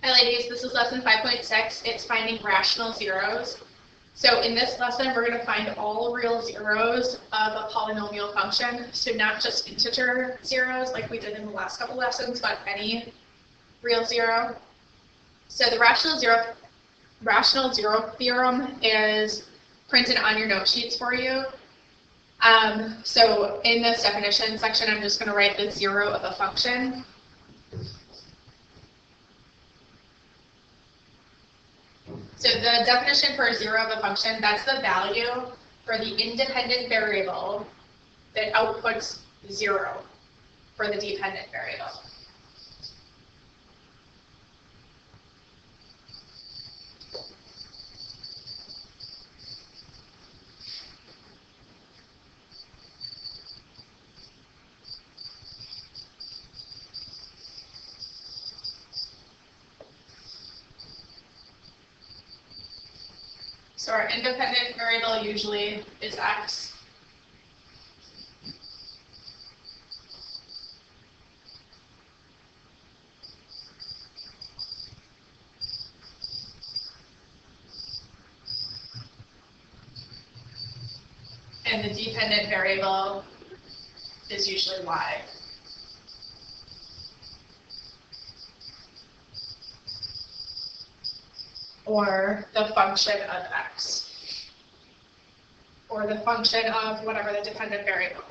Hi ladies, this is lesson 5.6. It's finding rational zeros. So in this lesson, we're going to find all real zeros of a polynomial function. So not just integer zeros like we did in the last couple lessons, but any real zero. So the rational zero theorem is printed on your note sheets for you. So in this definition section, I'm just going to write the zero of a function. So the definition for a zero of a function, that's the value for the independent variable that outputs 0 for the dependent variable. So our independent variable usually is x. And the dependent variable is usually y. Or the function of x. Or the function of whatever the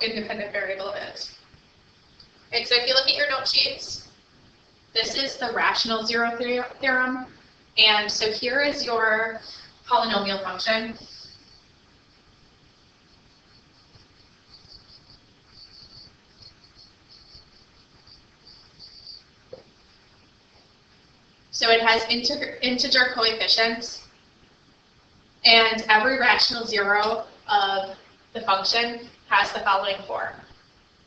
independent variable is. Okay, so if you look at your note sheets, this is the rational zero theorem. And so here is your polynomial function. So it has integer coefficients, and every rational zero of the function has the following form: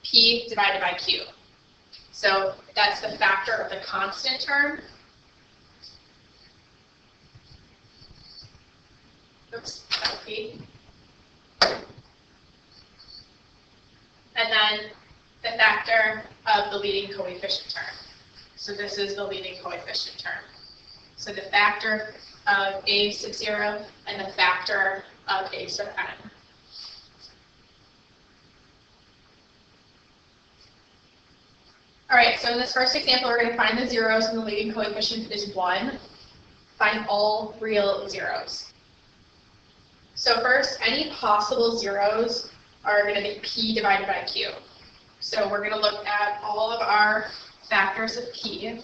p divided by q. So that's the factor of the constant term. Oops, that's p. And then the factor of the leading coefficient term. So this is the leading coefficient term. So the factor of a sub 0 and the factor of a sub n. All right, so in this first example, we're going to find the zeros and the leading coefficient is 1. Find all real zeros. So first, any possible zeros are going to be p divided by q. So we're going to look at all of our factors of p,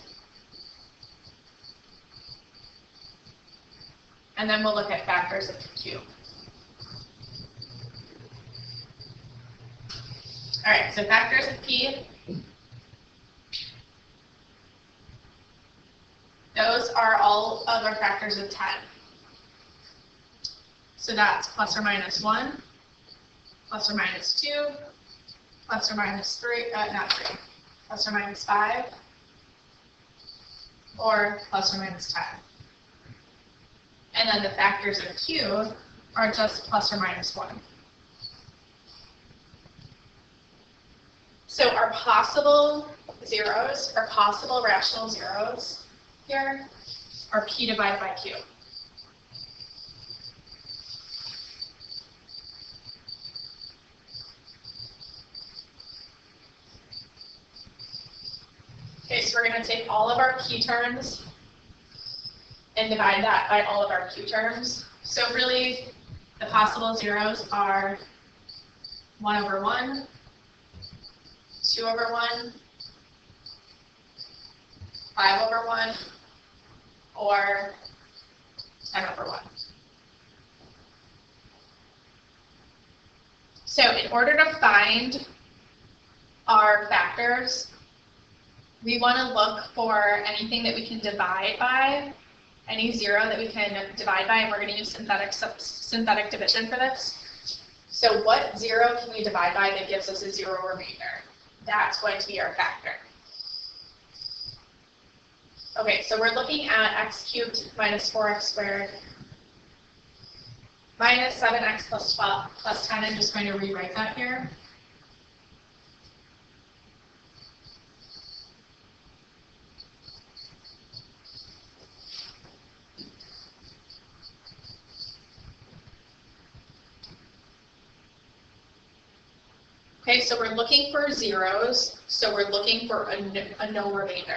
and then we'll look at factors of q. All right, so factors of p, those are all of our factors of 10. So that's plus or minus 1, plus or minus 2, plus or minus 3, not 3. Plus or minus 5, or plus or minus 10. And then the factors of q are just plus or minus 1. So our possible zeros, our possible rational zeros here are p divided by q. Okay, so we're going to take all of our p terms and divide that by all of our q terms. So really, the possible zeros are 1 over 1, 2 over 1, 5 over 1, or 10 over 1. So in order to find our factors, we want to look for anything that we can divide by, any zero that we can divide by, and we're going to use synthetic division for this. So what zero can we divide by that gives us a 0 remainder? That's going to be our factor. Okay, so we're looking at x cubed minus 4x squared minus 7x plus 12 plus 10. I'm just going to rewrite that here. Okay, so we're looking for zeros, so we're looking for a no remainder.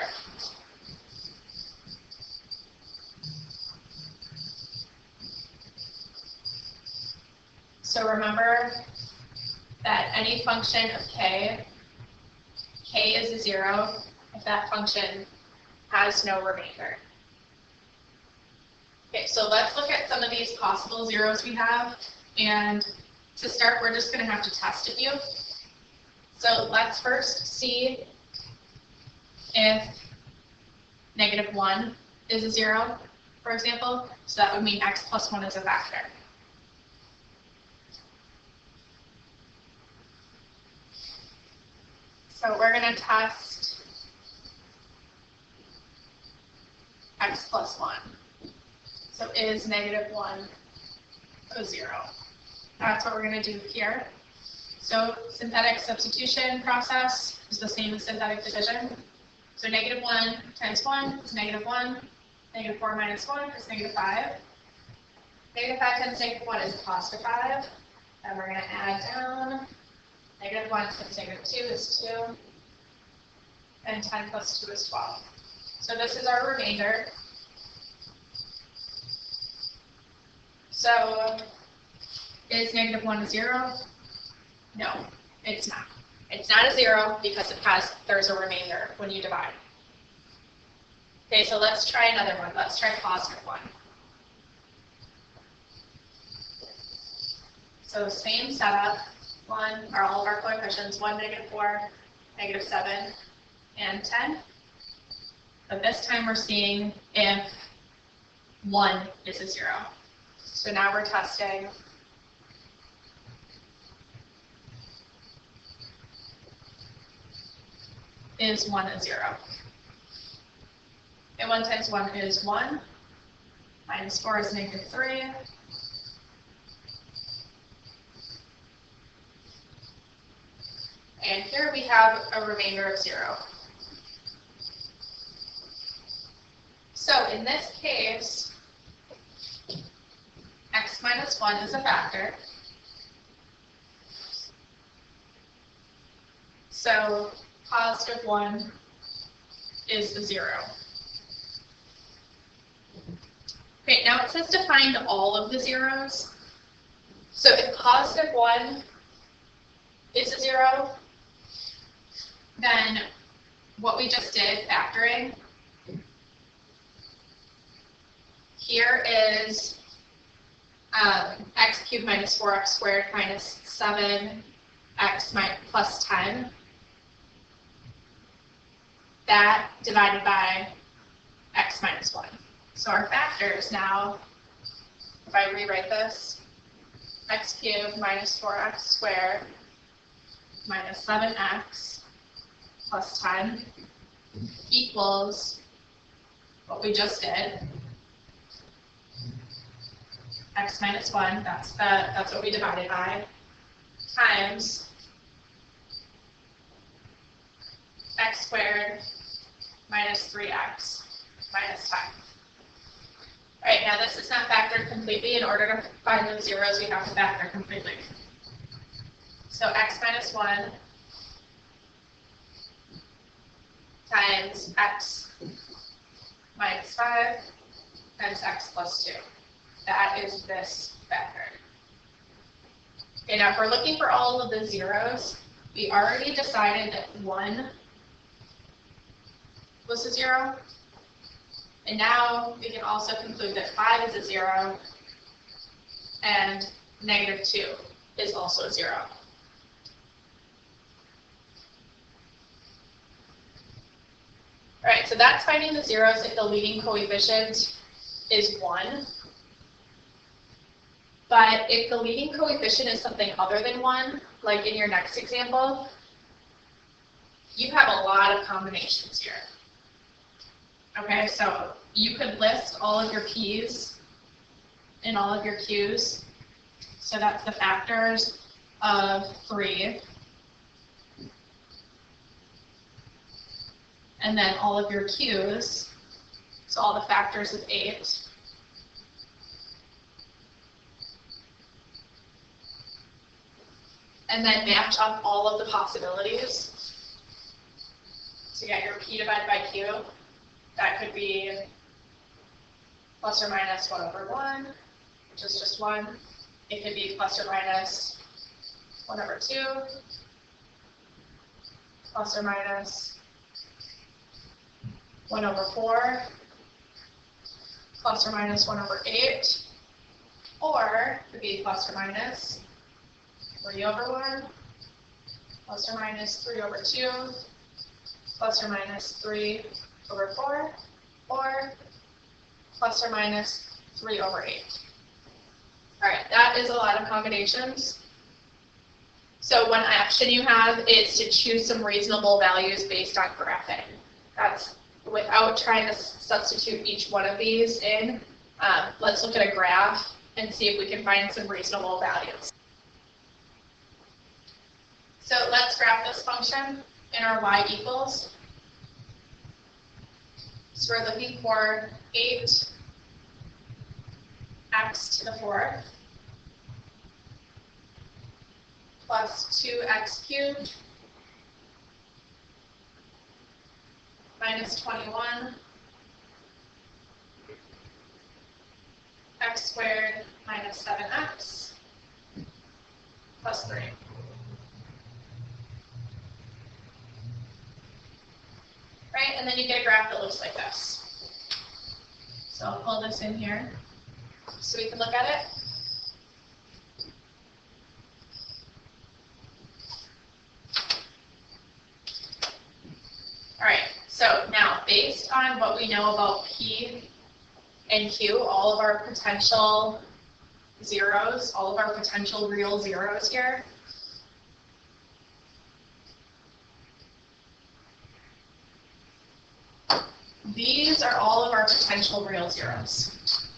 So remember that any function of k is a zero if that function has no remainder. Okay, so let's look at some of these possible zeros we have, and to start, we're just going to have to test a few. So let's first see if -1 is a zero, for example. So that would mean x plus 1 is a factor. So we're going to test x plus 1. So is -1 a zero? That's what we're going to do here. So synthetic substitution process is the same as synthetic division. So -1 times 1 is -1. -4 minus 1 is -5. -5 times -1 is +5. And we're going to add down. -1 times -2 is 2. And 10 plus 2 is 12. So this is our remainder. So is -1 a zero? No, it's not. It's not a zero because there's a remainder when you divide. Okay, so let's try another one. Let's try +1. So same setup. All of our coefficients, 1, -4, -7, and 10. But this time we're seeing if 1 is a zero. So now we're testing is 1 a zero? And 1 times 1 is 1. Minus 4 is -3. And here we have a remainder of 0. So in this case, x minus 1 is a factor. So +1 is a zero. Okay, now it says to find all of the zeros. So if +1 is a zero, then what we just did, factoring, here is x cubed minus 4x squared minus 7x plus 10. That divided by x minus 1. So our factors now, if I rewrite this, x cubed minus 4x squared minus 7x plus 10 equals what we just did. X minus 1, that's what we divided by, times x squared minus 3x minus 10. All right, now this is not factored completely. In order to find those zeros, we have to factor completely. So x minus 1 times x minus 5 times x plus 2. That is this factor. Okay, now if we're looking for all of the zeros, we already decided that 1 was a zero. And now we can also conclude that 5 is a zero and -2 is also a zero. All right, so that's finding the zeros if the leading coefficient is 1. But if the leading coefficient is something other than 1, like in your next example, you have a lot of combinations here. Okay, so you could list all of your p's and all of your q's. So that's the factors of 3. And then all of your q's, so all the factors of 8. and then match up all of the possibilities to get your p divided by q. That could be plus or minus 1 over 1, which is just 1. It could be plus or minus 1 over 2, plus or minus 1 over 4, plus or minus 1 over 8, or it could be plus or minus 3 over 1, plus or minus 3 over 2, plus or minus 3 over 4, or plus or minus 3 over 8. All right, that is a lot of combinations. So one action you have is to choose some reasonable values based on graphing. That's without trying to substitute each one of these in. Let's look at a graph and see if we can find some reasonable values. So let's graph this function in our y equals. So we're looking for 8x to the 4th plus 2x cubed minus 21 x squared minus 7x plus 3. Right, and then you get a graph that looks like this. So I'll pull this in here so we can look at it. All right, so now based on what we know about P and Q, all of our potential zeros, all of our potential real zeros here, these are all of our potential real zeros.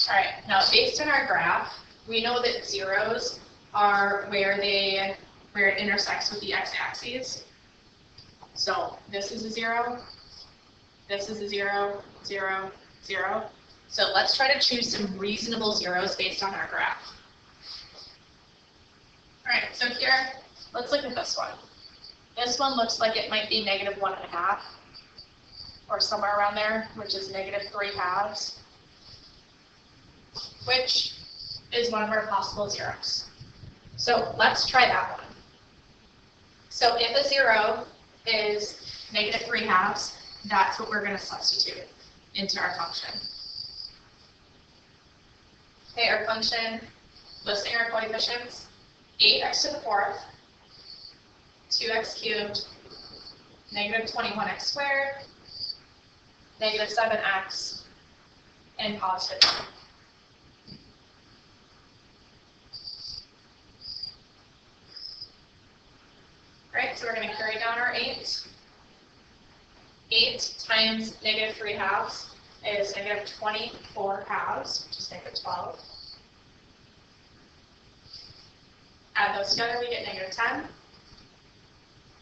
All right, now based on our graph, we know that zeros are where it intersects with the x-axis. So this is a 0, this is a 0, 0, 0. So let's try to choose some reasonable zeros based on our graph. All right, so here, let's look at this one. This one looks like it might be negative 1.5, or somewhere around there, which is negative 3/2, which is one of our possible zeros. So let's try that one. So if a 0 is negative 3/2, that's what we're going to substitute into our function. Okay, our function, listing our coefficients, 8x to the 4th, 2x cubed, negative 21x squared, negative 7x, and positive 1. Right, so we're going to carry down our 8. 8 times negative 3/2 is negative 24/2, which is negative 12. Add those together, we get negative 10.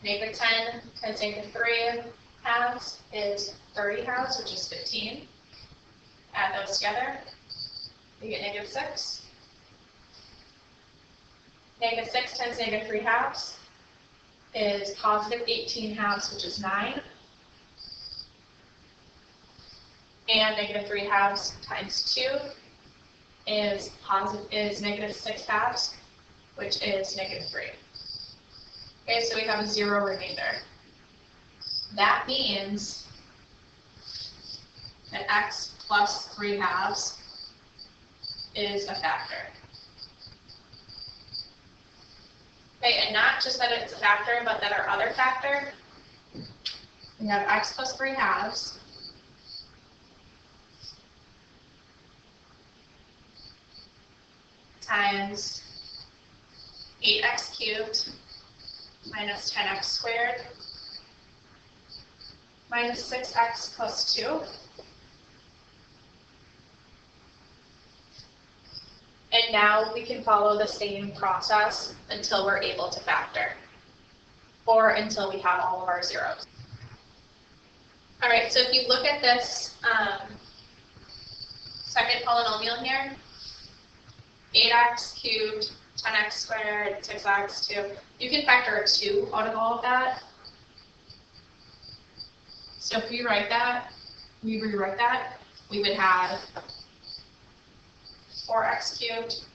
Negative 10 times negative 3/2 is 30/2, which is 15. Add those together, we get negative 6. Negative 6 times negative 3/2 is positive 18/2, which is 9. And negative 3/2 times 2 is negative 6/2, which is negative 3. Okay, so we have a 0 remainder. That means that x plus 3/2 is a factor. Okay, and not just that it's a factor, but that our other factor, we have x plus 3/2 times 8x cubed minus 10x squared minus 6x plus 2. And now we can follow the same process until we're able to factor, or until we have all of our zeros. All right, so if you look at this second polynomial here, 8x cubed 10x squared, 6x, 2. You can factor a 2 out of all of that. So if we rewrite that, we would have 4x cubed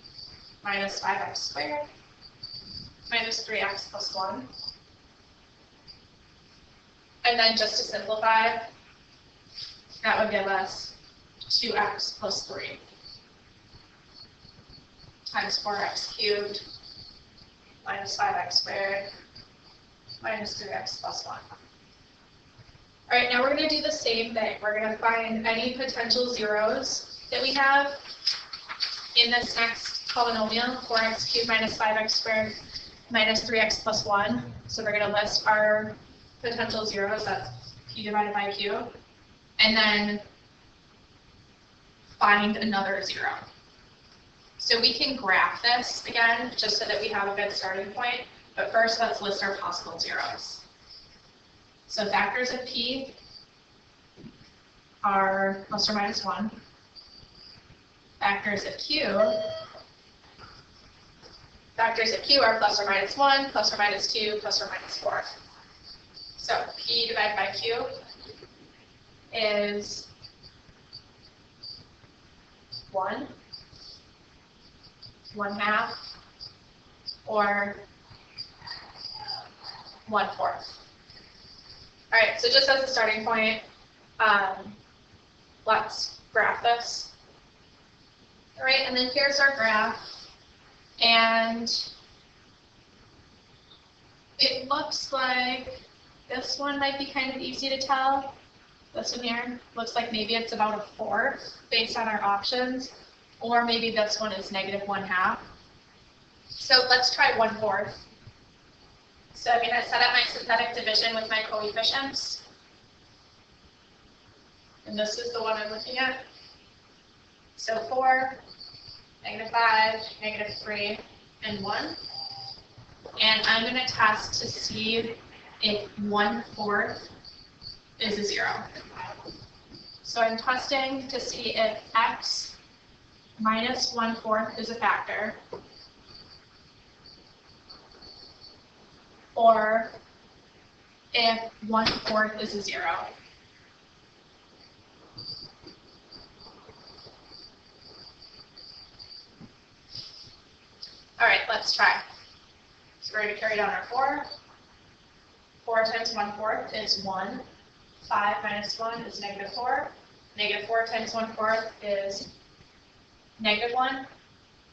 minus 5x squared minus 3x plus 1. And then just to simplify, that would give us 2x plus 3 times 4x cubed minus 5x squared minus 3x plus 1. All right, now we're going to do the same thing. We're going to find any potential zeros that we have in this next polynomial, 4x cubed minus 5x squared minus 3x plus 1. So we're going to list our potential zeros, that's p divided by q, and then find another 0. So we can graph this again, just so that we have a good starting point, but first let's list our possible zeros. So factors of p are plus or minus 1. Factors of q are plus or minus 1, plus or minus 2, plus or minus 4. So p divided by q is 1, 1/2, or 1/4. All right, so just as a starting point, let's graph this. All right, and then here's our graph, and it looks like this one might be kind of easy to tell. This one here looks like maybe it's about a 4 based on our options, or maybe this one is negative 1/2. So let's try 1/4. So I'm going to set up my synthetic division with my coefficients. And this is the one I'm looking at. So 4, negative 5, negative 3, and 1. And I'm going to test to see if 1/4 is a 0. So I'm testing to see if x minus 1/4 is a factor, or if 1/4 is a 0. All right, let's try. So we're going to carry down our 4. 4 times 1/4 is 1. 5 minus 1 is negative 4. Negative 4 times 1/4 is negative 1.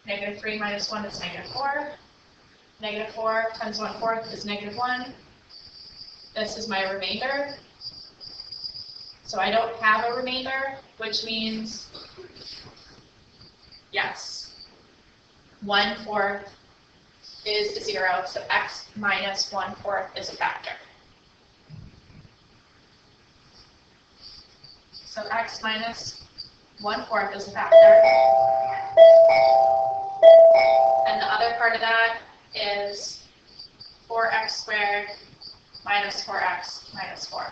Negative 3 minus 1 is negative 4. Negative 4 times 1/4 is negative 1. This is my remainder. So I don't have a remainder, which means yes, 1/4 is a 0, so x minus 1/4 is a factor. So x minus 1/4 is a factor. And the other part of that is 4x squared minus 4x minus 4.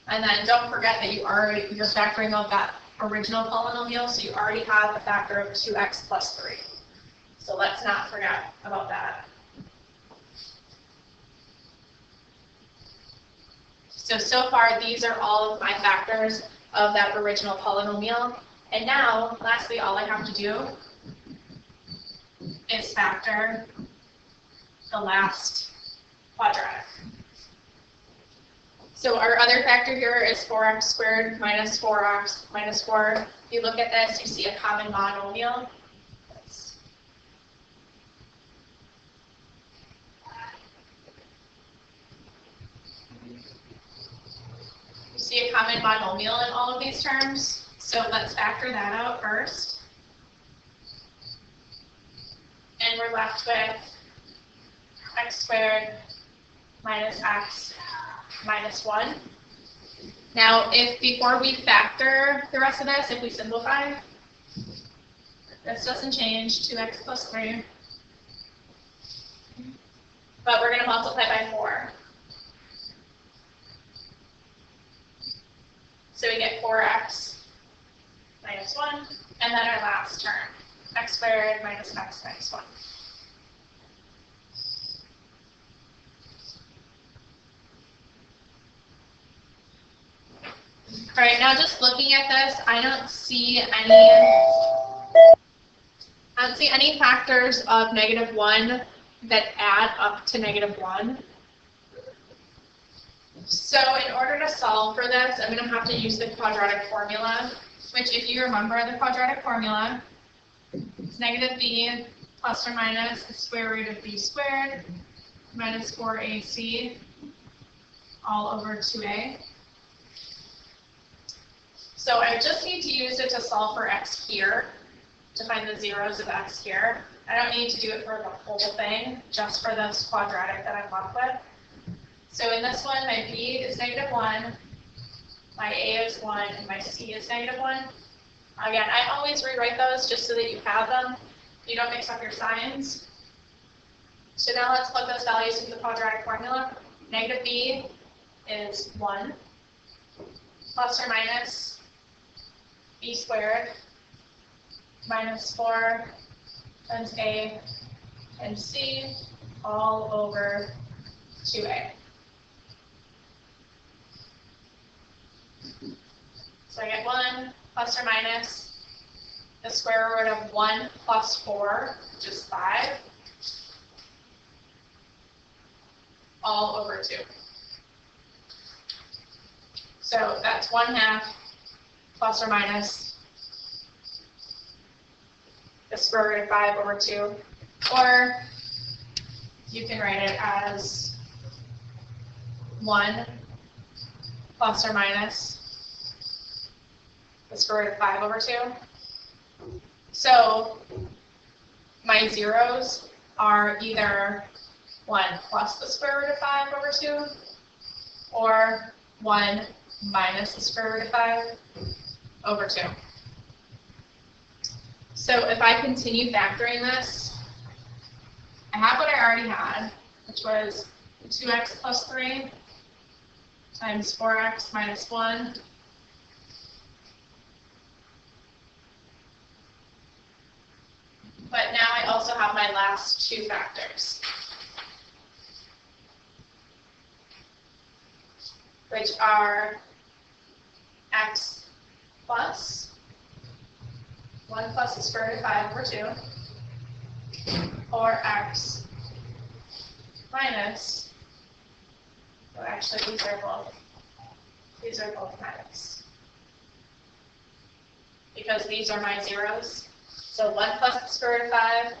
And then don't forget that you're factoring out that original polynomial, so you already have a factor of 2x plus 3. So let's not forget about that. So far, these are all of my factors of that original polynomial. And now, lastly, all I have to do is factor the last quadratic. So our other factor here is 4x squared minus 4x minus 4. If you look at this, you see a common monomial. You see a common monomial in all of these terms. So let's factor that out first. And we're left with x squared minus x minus 1. Now, if before we factor the rest of this, if we simplify, this doesn't change, 2x plus 3. But we're going to multiply by 4. So we get 4x minus 1, and then our last term, x squared minus x minus 1. All right, now just looking at this, I don't see any factors of -1 that add up to -1. So in order to solve for this, I'm going to have to use the quadratic formula, which if you remember the quadratic formula, it's -b plus or minus the square root of b squared minus 4ac all over 2a. So I just need to use it to solve for x here, to find the zeros of x here. I don't need to do it for the whole thing, just for this quadratic that I'm left with. So in this one, my b is -1, my a is 1, and my c is -1. Again, I always rewrite those just so that you have them. You don't mix up your signs. So now let's plug those values into the quadratic formula. -b is 1 plus or minus b squared minus 4 times a and c all over 2a. So I get 1 plus or minus the square root of 1 plus 4, which is 5, all over 2. So that's 1/2 plus or minus the square root of 5 over 2. Or you can write it as 1 plus or minus the square root of 5 over 2. So my zeros are either 1 plus the square root of 5 over 2 or 1 minus the square root of 5 over 2. So if I continue factoring this, I have what I already had, which was 2x plus 3 times 4x minus 1 but now I also have my last two factors, which are x plus 1 plus the square root of 5 over 2, or x minus, well actually these are both minus, because these are my zeros. So 1 plus the square root of 5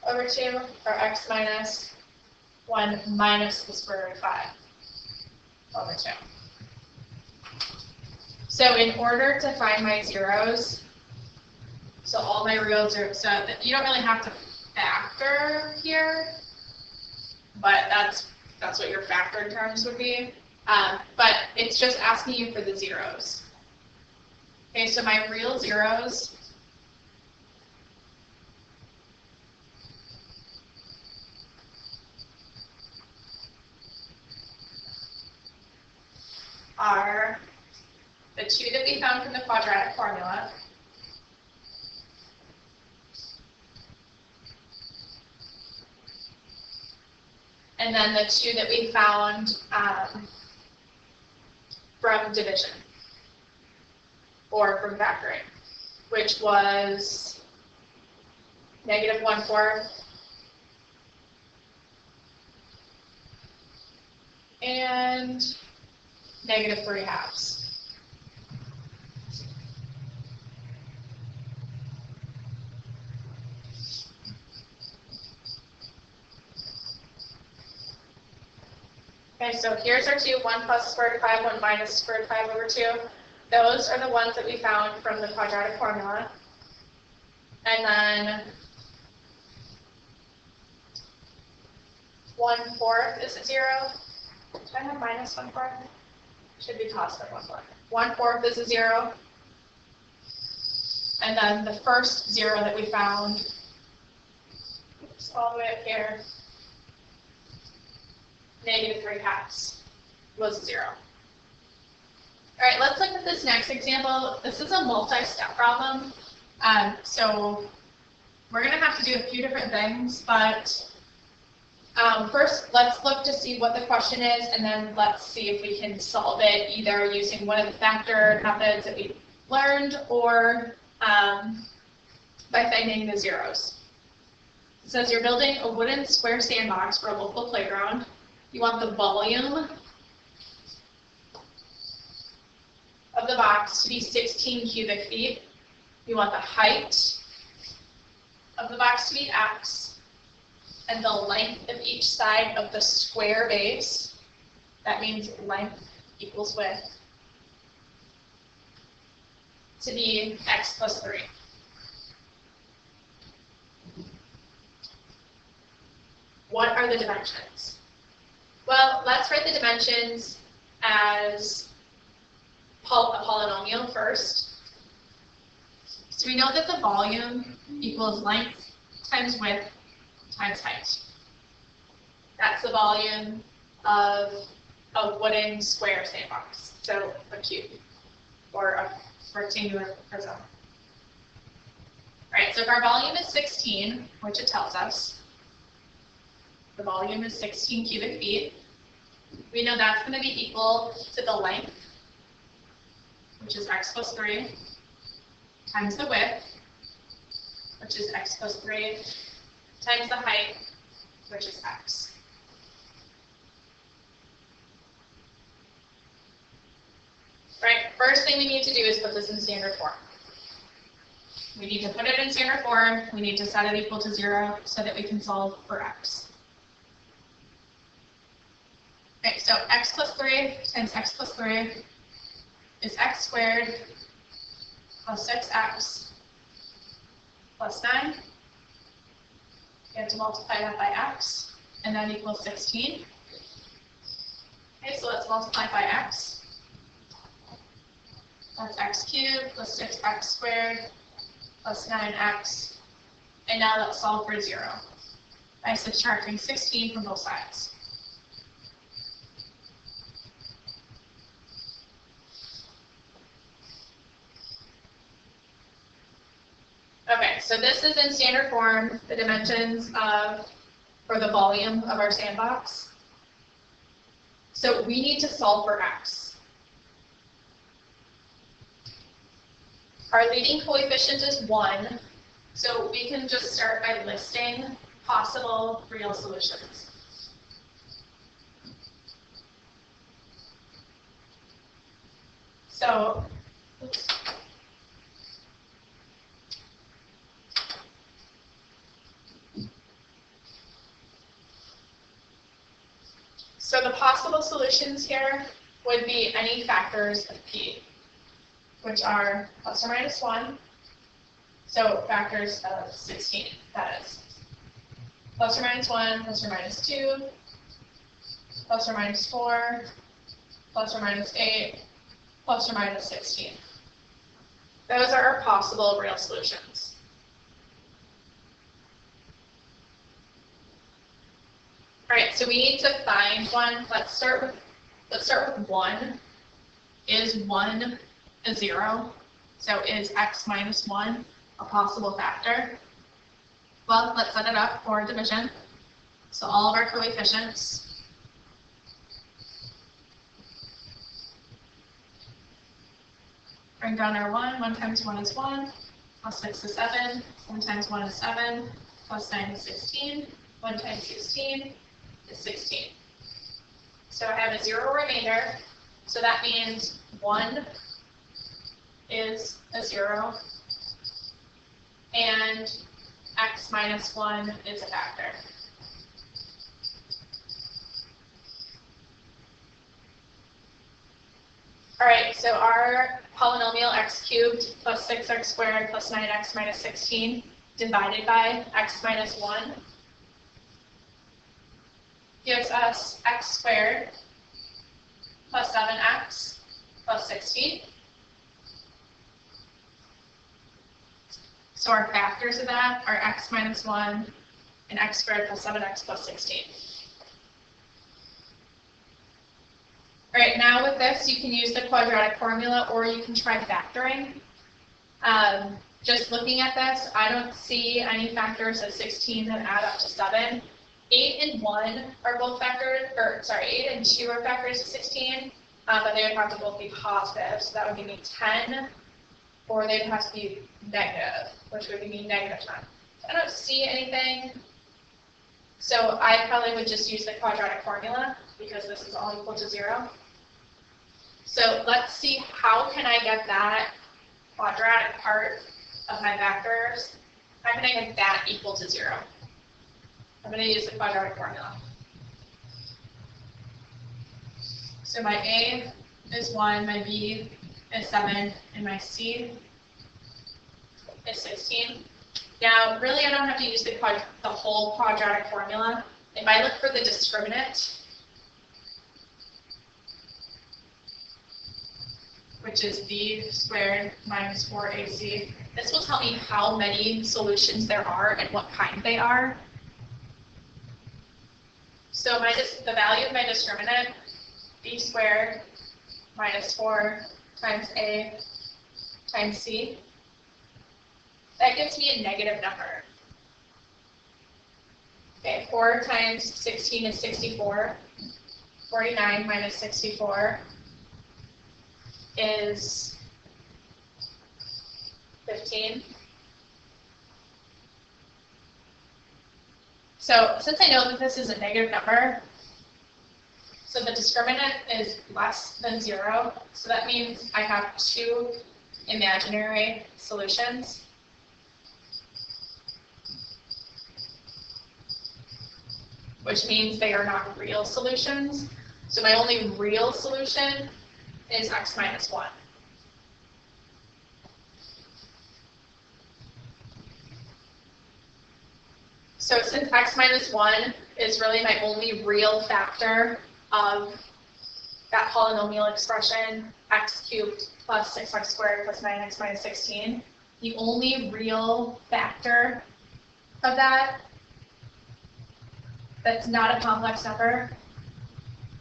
over 2, or x minus 1 minus the square root of 5 over 2. So in order to find my zeros, so all my real zeros, so you don't really have to factor here, but that's what your factored terms would be. But it's just asking you for the zeros. Okay, so my real zeros are the two that we found from the quadratic formula, and then the two that we found from division, or from factoring, which was -1/4 and -3/2. Okay, so here's our two, 1 plus the square root of 5, 1 minus the square root of 5 over 2. Those are the ones that we found from the quadratic formula. And then 1/4 is a 0. Do I have minus 1/4? Should be positive 1/4. 1/4 is a 0. And then the first 0 that we found, oops, all the way up here, -3/2 was 0. All right, let's look at this next example. This is a multi-step problem. So we're going to have to do a few different things, but First, let's look to see what the question is, and then let's see if we can solve it either using one of the factor methods that we learned or by finding the zeros. It says you're building a wooden square sandbox for a local playground. You want the volume of the box to be 16 cubic feet. You want the height of the box to be x, and the length of each side of the square base, that means length equals width, to be x plus 3. What are the dimensions? Well, let's write the dimensions as a polynomial first. So we know that the volume equals length times width times height. That's the volume of a wooden square sandbox, so a cube or a rectangular prism. All right, so if our volume is 16, which it tells us, the volume is 16 cubic feet, we know that's going to be equal to the length, which is x plus 3, times the width, which is x plus 3, times the height, which is x. Right, first thing we need to do is put this in standard form. We need to put it in standard form, we need to set it equal to 0 so that we can solve for x. Okay, so x plus 3 times x plus 3 is x squared plus 6x plus 9. You have to multiply that by x, and that equals 16. Okay, so let's multiply by x. That's x cubed plus 6x squared plus 9x. And now let's solve for 0 by subtracting 16 from both sides. Okay, so this is in standard form, the dimensions of, or the volume of our sandbox. So we need to solve for x. Our leading coefficient is 1, so we can just start by listing possible real solutions. So, oops. So the possible solutions here would be any factors of p, which are plus or minus 1. So factors of 16, that is. Plus or minus 1, plus or minus 2, plus or minus 4, plus or minus 8, plus or minus 16. Those are our possible real solutions. All right, so we need to find one. Let's start with 1. Is 1 a 0? So is x minus 1 a possible factor? Well, let's set it up for division. So all of our coefficients. Bring down our 1. 1 times 1 is 1. Plus 6 is 7. 1 times 1 is 7. Plus 9 is 16. 1 times 16 is 16. So I have a 0 remainder. So that means 1 is a 0. And x minus 1 is a factor. All right, so our polynomial x cubed plus 6x squared plus 9x minus 16 divided by x minus 1 gives us x squared plus 7x plus 16. So our factors of that are x minus 1 and x squared plus 7x plus 16. All right, now with this, you can use the quadratic formula or you can try factoring. Just looking at this, I don't see any factors of 16 that add up to 7. 8 and 1 are both factors, or sorry, 8 and 2 are factors of 16, but they would have to both be positive, so that would give me 10, or they'd have to be negative, which would give me negative 10. So I don't see anything, so I probably would just use the quadratic formula, because this is all equal to 0. So let's see, how can I get that quadratic part of my vectors? How can I get that equal to 0? I'm going to use the quadratic formula. So my A is 1, my B is 7, and my C is 16. Now, really, I don't have to use the whole quadratic formula. If I look for the discriminant, which is b squared minus 4ac, this will tell me how many solutions there are and what kind they are. So the value of my discriminant, b squared minus 4 times a times c, that gives me a negative number. Okay, 4 times 16 is 64. 49 minus 64 is 15. So since I know that this is a negative number, so the discriminant is less than 0, so that means I have 2 imaginary solutions. Which means they are not real solutions. So my only real solution is x minus 1. So since x minus 1 is really my only real factor of that polynomial expression, x cubed plus 6x squared plus 9x minus 16, the only real factor of that that's not a complex number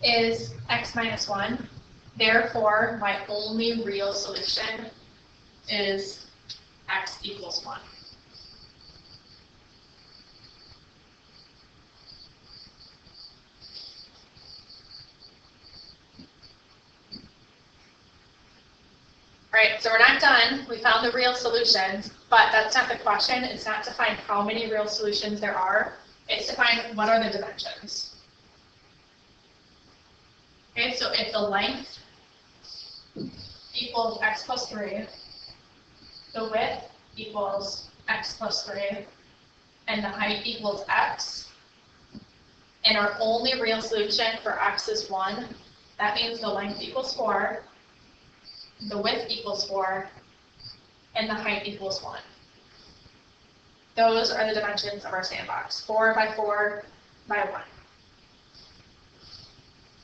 is x minus 1. Therefore, my only real solution is x equals 1. All right, so we're not done. We found the real solutions, but that's not the question. It's not to find how many real solutions there are. It's to find what are the dimensions. Okay, so if the length equals x plus 3, the width equals x plus 3, and the height equals x, and our only real solution for x is 1, that means the length equals 4, the width equals 4, and the height equals 1. Those are the dimensions of our sandbox, 4 by 4 by 1.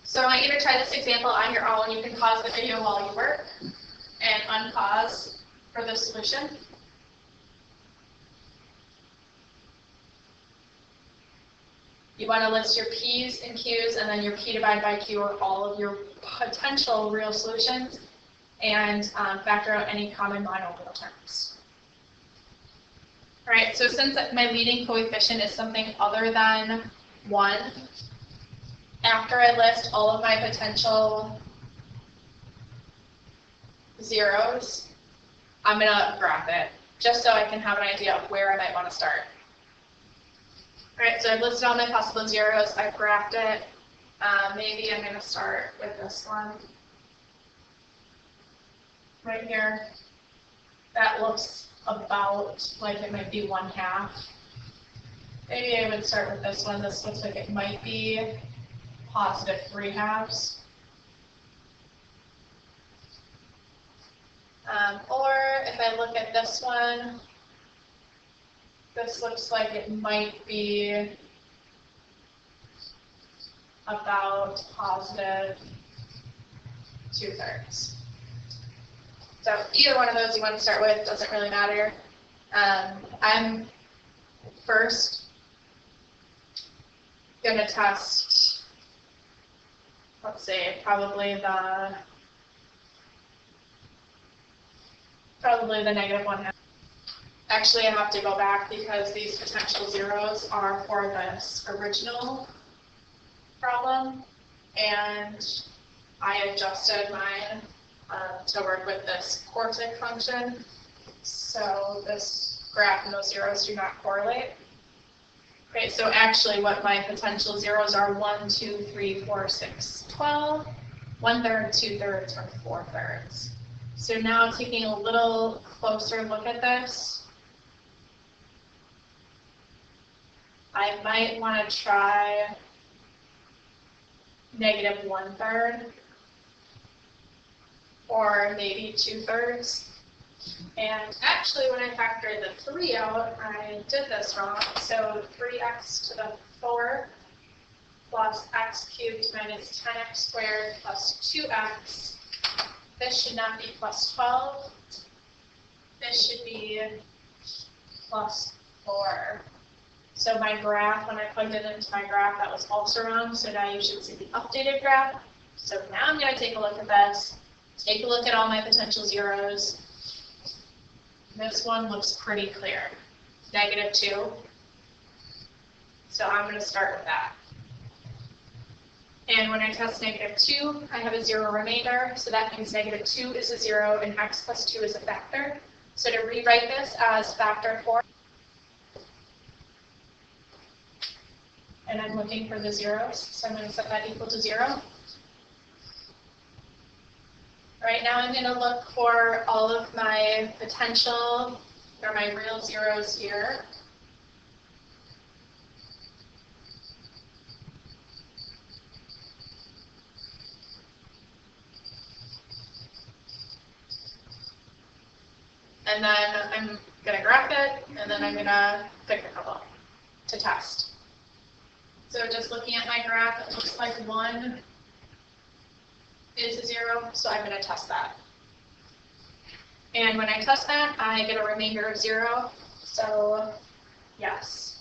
So I want you to try this example on your own. You can pause the video while you work and unpause for the solution. You want to list your P's and Q's, and then your P divided by Q are all of your potential real solutions, and factor out any common monomial terms. All right, so since my leading coefficient is something other than 1, after I list all of my potential zeros, I'm going to graph it, just so I can have an idea of where I might want to start. All right, so I've listed all my possible zeros, I've graphed it. Maybe I'm going to start with this one. Right here. That looks about like it might be 1/2. Maybe I would start with this one. This looks like it might be positive 3/2. Or if I look at this one, this looks like it might be about positive 2/3. So either one of those you want to start with, doesn't really matter. I'm first going to test, let's say, probably the -1/2. Actually, I have to go back because these potential zeros are for this original problem, and I adjusted mine to work with this quartic function. So this graph and those zeros do not correlate. Okay, so actually what my potential zeros are 1, 2, 3, 4, 6, 12, 1/3, 2/3, or 4/3. So now taking a little closer look at this, I might want to try -1/3 or maybe 2/3. And actually, when I factored the 3 out, I did this wrong. So 3x to the 4th plus x cubed minus 10x squared plus 2x. This should not be plus 12. This should be plus 4. So my graph, when I plugged it into my graph, that was also wrong. So now you should see the updated graph. So now I'm going to take a look at this. Take a look at all my potential zeros. This one looks pretty clear. -2. So I'm going to start with that. And when I test -2, I have a 0 remainder. So that means -2 is a 0 and x plus 2 is a factor. So to rewrite this as factor 4, and I'm looking for the zeros, so I'm going to set that equal to 0. Right now I'm going to look for all of my potential, or my real zeros here. And then I'm going to graph it, and then I'm going to pick a couple to test. So just looking at my graph, it looks like 1 is a 0, so I'm going to test that. And when I test that, I get a remainder of 0, so yes.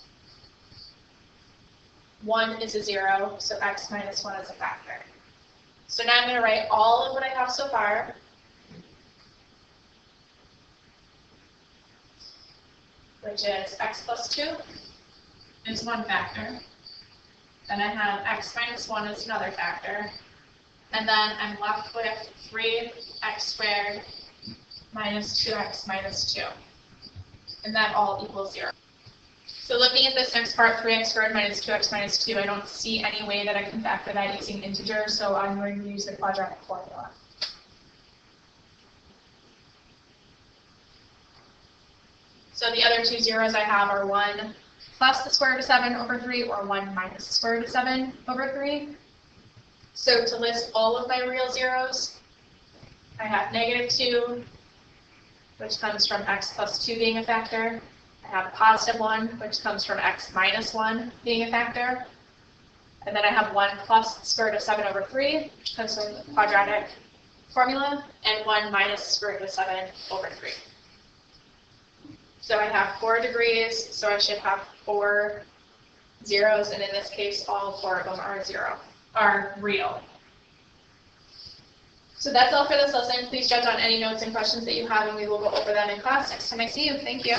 1 is a 0, so x minus 1 is a factor. So now I'm going to write all of what I have so far. Which is x plus 2 is one factor. Then I have x minus 1 is another factor. And then I'm left with 3x squared minus 2x minus 2. And that all equals 0. So looking at this next part, 3x squared minus 2x minus 2, I don't see any way that I can factor that using integers, so I'm going to use the quadratic formula. So the other two zeros I have are 1 plus the square root of 7 over 3, or 1 minus the square root of 7 over 3. So to list all of my real zeros, I have -2, which comes from x plus 2 being a factor. I have +1, which comes from x minus 1 being a factor. And then I have 1 plus the square root of 7 over 3, which comes from the quadratic formula, and 1 minus the square root of 7 over 3. So I have 4 degrees, so I should have 4 zeros, and in this case, all 4 of them are real. So that's all for this lesson. Please jot down any notes and questions that you have, and we will go over them in class next time I see you. Thank you.